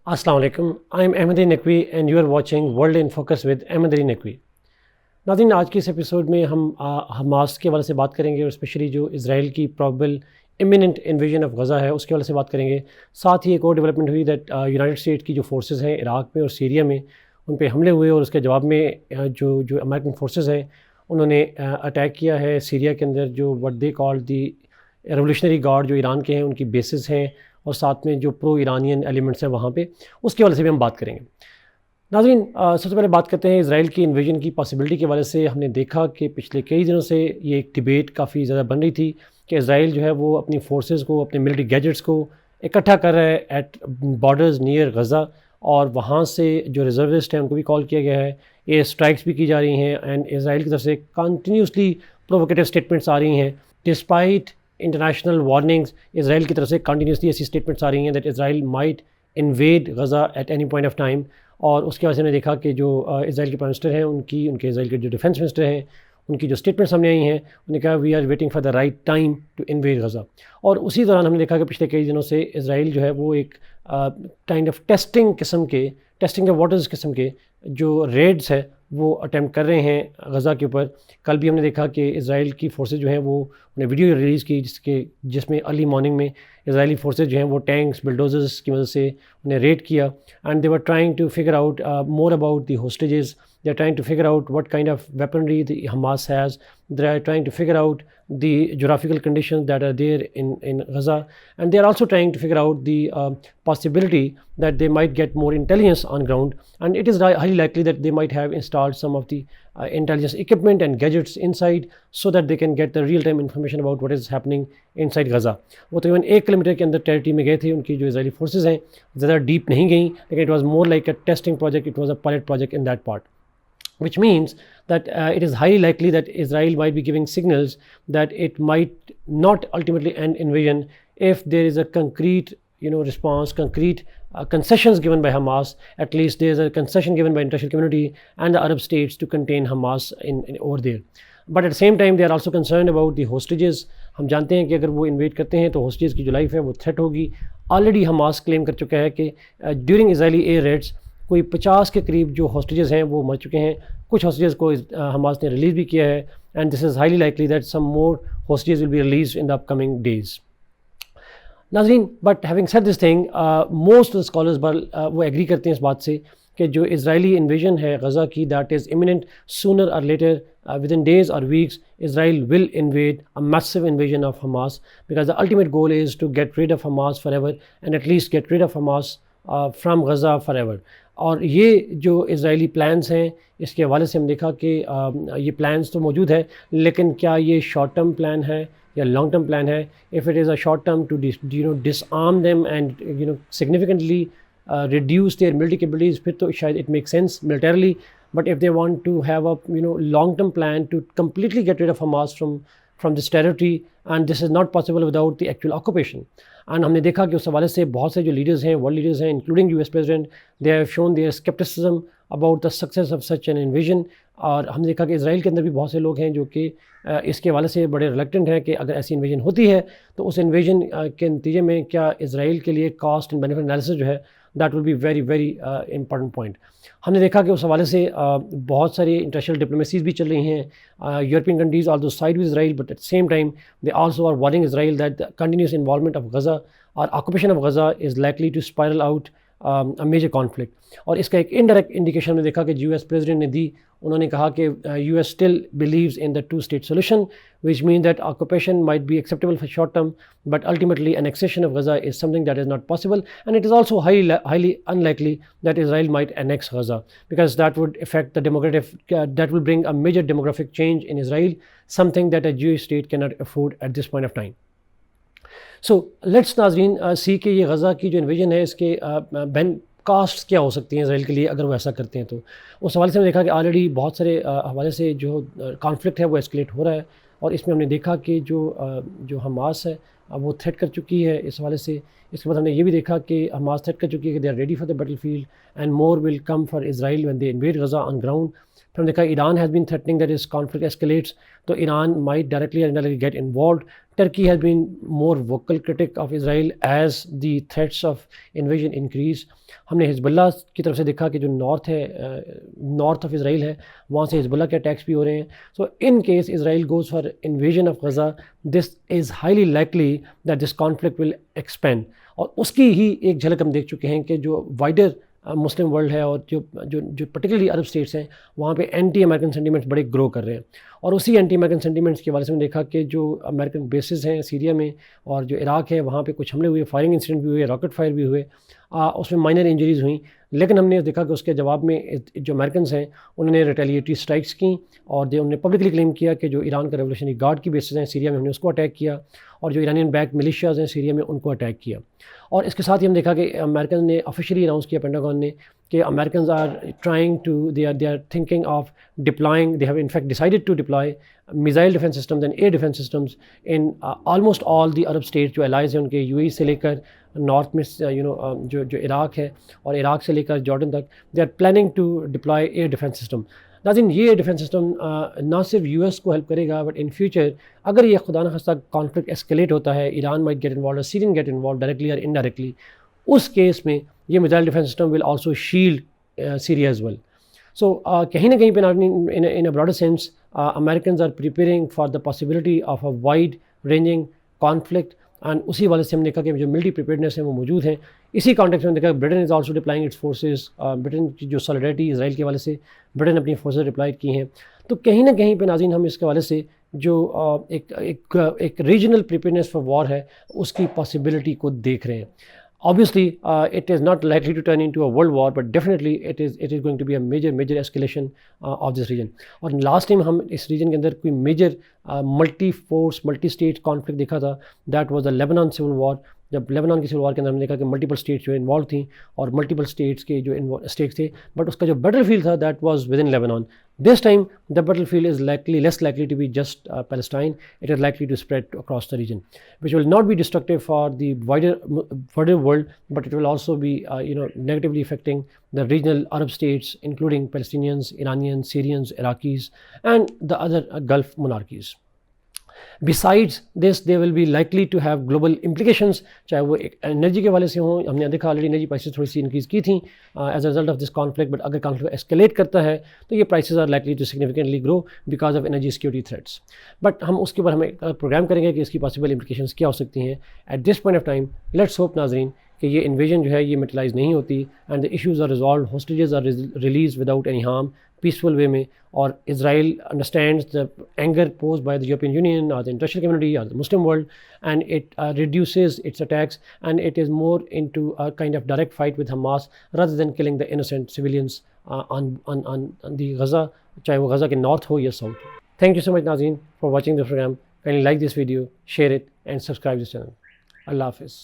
Assalamu alaikum. I am Ahmed Naqvi and you are watching World in Focus with Ahmed Naqvi. नाज़रीन, आज के इस episode में हम हमास के वाले से बात करेंगे और स्पेशली जो इज़राइल की प्रॉबल इमिनेंट इन्वेजन ऑफ गज़ा है उसके वाले से बात करेंगे। साथ ही एक और डेवलपमेंट हुई दैट यूनाइटेड स्टेट की जो फोर्सेस हैं इराक़ में और सीरिया में उन पे हमले हुए और उसके जवाब में जो अमेरिकन फोर्सेस हैं उन्होंने अटैक किया है सीरिया के अंदर जो what they called the revolutionary guard जो ईरान के हैं उनकी बेसिस हैं और साथ में जो प्रो ईरानियन एलिमेंट्स हैं वहाँ पे उसके वाले से भी हम बात करेंगे। नाज़रीन, सबसे पहले बात करते हैं इज़राइल की इन्वेजन की पॉसिबिलिटी के वाले से। हमने देखा कि पिछले कई दिनों से ये एक डिबेट काफ़ी ज़्यादा बन रही थी कि इज़राइल जो है वो अपनी फोर्सेस को, अपने मिलिट्री गैजेट्स को इकट्ठा कर रहा है एट बॉर्डर्स नियर गज़ा और वहाँ से जो रिजर्विस्ट हैं उनको भी कॉल किया गया है। ये स्ट्राइक्स भी की जा रही हैं एंड इज़राइल की तरफ से कंटिन्यूसली प्रोवोकेटिव स्टेटमेंट्स आ रही हैं डिस्पाइट इंटरनेशनल वार्निंग्स। इज़राइल की तरफ से कंटिन्यूसली ऐसी स्टेटमेंट्स आ रही हैं that Israel might invade Gaza at any point of time. और उसके वजह से हमने देखा कि जो इज़राइल के प्राइम मिनिस्टर हैं उनके इज़राइल के जो डिफेंस मिनिस्टर हैं उनकी जो स्टेटमेंट सामने आई हैं उन्होंने कहा we are waiting for the right time to invade Gaza. और उसी दौरान हमने देखा कि पिछले कई दिनों से इज़राइल जो है वो एक kind of testing of waters किस्म के जो रेड्स है वो अटैम्प्ट कर रहे हैं गज़ा के ऊपर। कल भी हमने देखा कि इज़राइल की फोर्सेज जो हैं वो उन्हें वीडियो रिलीज़ की जिसमें अर्ली मॉर्निंग में इज़राइली फोर्सेज जो हैं वो टैंक्स बिल्डोजर्स की मदद से उन्हें रेड किया and they were trying to figure out more about the hostages. They are trying to figure out what kind of weaponry the Hamas has. They are trying to figure out the geographical conditions that are there in Gaza. And they are also trying to figure out the possibility that they might get more intelligence on ground. And it is highly likely that they might have installed some of the intelligence equipment and gadgets inside so that they can get the real-time information about what is happening inside Gaza. वो तकरीबन 1 kilometre के अंदर territory में गए थे। उनकी जो Israeli forces हैं ज़्यादा डीप नहीं गई लेकिन it was more like a testing project, it was a pilot project in that part. Which means that it is highly likely that Israel might be giving signals that it might not ultimately end invasion if there is a concrete response, concrete concessions given by Hamas. At least there is a concession given by international community and the Arab states to contain Hamas in over there. But at the same time they are also concerned about the hostages. हम जानते हैं कि अगर वो InvIT करते हैं तो hostages की जो लाइफ है वो थ्रेट होगी। ऑलरेडी हमास क्लेम कर चुका है कि ड्यूरिंग इजरायली एयर रेड्स कोई 50 के करीब जो हॉस्टेजेस हैं वो मर चुके हैं। कुछ हॉस्टेजेस को हमास ने रिलीज़ भी किया है and this is highly likely that some more hostages will be release in the upcoming days. नाज़रीन, but having said this thing, most of the scholars वो एग्री करते हैं इस बात से कि जो इज़राइली इन्वेजन है गज़ा की दैट इज़ इमिनेंट। सूनर और लेटर विद इन डेज और weeks Israel will invade a massive invasion of Hamas because the ultimate goal is to get rid of Hamas forever and at least get rid of Hamas from Gaza forever. और ये जो Israeli plans हैं इसके हवाले से हम देखा कि ये प्लान्स तो मौजूद है लेकिन क्या ये शॉर्ट टर्म प्लान है या लॉन्ग टर्म प्लान है। If it is a short term to disarm them and significantly reduce their military capabilities फिर तो शायद it makes sense militarily. But if they want to have a long term plan to completely get rid of Hamas from this territory, and this is not possible without the actual occupation. And हमने देखा कि उस हवाले से बहुत से जो leaders हैं, वर्ल्ड लीडर्स हैं, including US president, they have shown their scepticism about the success of such an invasion. और हमने देखा कि इज़राइल के अंदर भी बहुत से लोग हैं जो कि इसके हवाले से बड़े रिलक्टेंट हैं कि अगर ऐसी इन्वेजन होती है तो उस इन्वेजन के नतीजे में क्या इज़राइल के लिए कॉस्ट एंड बेनिफिट एनालिसिस जो है that will be very very important point. हमने देखा कि उस हवाले से बहुत सारी इंटरनेशनल डिप्लोमेसीज भी चल रही हैं। European countries also side with Israel but at the same time they also are warning Israel that the continuous involvement of Gaza और occupation of Gaza is likely to spiral out a major conflict. और इसका एक indirect indication हमने देखा कि US president ने दी। उन्होंने कहा कि US still believes in the 2 state solution which means that occupation might be acceptable for short term but ultimately annexation of Gaza is something that is not possible, and it is also highly unlikely that Israel might annex Gaza because that would affect the that will bring a major demographic change in Israel, something that a Jewish state cannot afford at this point of time. So let's नाज़रीन सी कि ये गज़ा की जो invasion है इसके ban cast क्या हो सकती हैं इज़राइल के लिए अगर वो ऐसा करते हैं। तो उस हवाले से हमने देखा कि ऑलरेडी बहुत सारे हवाले से जो कॉन्फ्लिक्ट है वो एस्केलेट हो रहा है और इसमें हमने देखा कि जो हमास है वो थ्रेट कर चुकी है इस हवाले से। इसके बाद हमने ये भी देखा कि हमास थ्रेट कर चुकी है कि they are ready for the battle field and more will come for Israel when they invade Gaza on ground. फिर हमने देखा Iran has been threatening that इस कॉन्फ्लिक्ट एस्केलेट्स, तो ईरान माइट डायरेक्टली और indirectly get involve. Turkey has been more vocal critic of Israel as the threats of invasion increase. हमने हिजबुल्लाह की तरफ से देखा कि जो नॉर्थ है, नॉर्थ ऑफ इसराइल है, वहाँ से हिजबुल्लाह के अटैक्स भी हो रहे हैं. So in case Israel goes for invasion of Gaza, this is highly likely that this conflict will expand. और उसकी ही एक झलक हम देख चुके हैं कि जो वाइडर मुस्लिम वर्ल्ड है और जो जो जो पर्टिकुलरली अरब स्टेट्स हैं, वहाँ पे एंटी अमेरिकन सेंटीमेंट्स बड़े ग्रो कर रहे हैं. और उसी एंटी अमेरिकन सेंटीमेंट्स के वाले से हमने देखा कि जो अमेरिकन बेसिस हैं सीरिया में और जो इराक है, वहाँ पे कुछ हमले हुए, फायरिंग इंसिडेंट भी हुए, रॉकेट फायर भी हुए, उसमें माइनर इंजरीज़ हुई. लेकिन हमने देखा कि उसके जवाब में जो अमेरिकन हैं उन्होंने रिटेलिएटरी स्ट्राइक्स की और उन्होंने पब्लिकली क्लेम किया कि जो ईरान का रेवोल्यूशनरी गार्ड की बेसिस हैं सीरिया में, हमने उसको अटैक किया, और जो ईरानियन बैक मिलिशियाज़ हैं सीरिया में उनको अटैक किया. और इसके साथ ही हम देखा कि अमेरिकन ने ऑफिशियली अनाउंस किया, पेंटागन ने, कि American are trying to they are thinking of deploying, they have in fact decided to deploy missile defence systems and air defence systems in almost all the Arab states जो allies हैं उनके, UAE से लेकर north में जो Iraq है और Iraq से लेकर जॉर्डन तक, they are planning to deploy air defence system. नाज़रीन, ये एयर डिफेंस सिस्टम ना सिर्फ यूएस को हेल्प करेगा, बट इन फ्यूचर अगर ये खुदा न खास्ता कॉन्फ्लिक्ट एस्केलेट होता है, Iran might get involve, Syrian get involve directly और इनडायरेक्टली, उस केस में ये missile defence system will also shield Syria as well. So कहीं ना कहीं पे in a broader sense American are preparing for the possibility of a wide ranging conflict. And उसी वाले से हमने देखा कि जो मिलिट्री प्रिपेयर्डनेस है वो मौजूद है. इसी कॉन्टेक्स्ट में देखा Britain is also deploying its forces. Britain की जो सॉलिडारिटी इसराइल के वाले से ब्रिटेन अपनी फोर्सेस डिप्लॉयड की हैं. तो कहीं ना कहीं पे नाज़रीन हम इसके वाले से जो एक रीजनल प्रिपेयर्डनेस फॉर वॉर है उसकी पॉसिबिलिटी को देख रहे हैं. Obviously, it is not likely to turn into a world war, but definitely it is going to be a major escalation of this region. और last time हम इस region के अंदर कोई major multi-force, multi-state conflict देखा था, that was the Lebanon civil war. जब Lebanon की सिविल वार के अंदर हमने देखा कि मल्टीपल स्टेट्स जो इन्वॉल्व थी और मल्टीपल स्टेट्स के जो स्टेट्स थे, बट उसका जो बैटल फील्ड था that was within Lebanon. This time the battle field is less likely to be just Palestine. It is likely to spread across the region which will not be destructive for the wider world, but it will also be negatively affecting the regional Arab states including Palestinians, Iranians, Syrians, Iraqis and the other Gulf monarchies. Besides this, they will be likely to have global implications, चाहे वो energy के वाले से हों. हमने देखा already energy prices थोड़ी सी increase की थी as a result of this conflict, but अगर कॉन्फ्लिक्ट एस्केलेट करता है तो ये prices are likely to significantly grow because of energy security threats. But हम उसके ऊपर हमें प्रोग्राम करेंगे कि इसकी पॉसिबल इंप्लीकेशंस क्या हो सकती हैं. At this point of time let's hope नाजरीन कि ये इन्वेजन जो है ये मेटलाइज नहीं होती and the issues are resolve, hostages are release without any harm, peaceful way में. और Israel understands the anger posed by the European Union or the international community or the Muslim world, and it reduces its attacks, and it is more into a kind of direct fight with Hamas rather than killing the innocent civilians on the Gaza, चाहे वो Gaza के north हो या south हो. Thank you so much नाज़रीन for watching the program. Kindly like this video, share it and subscribe this channel. Allah Hafiz.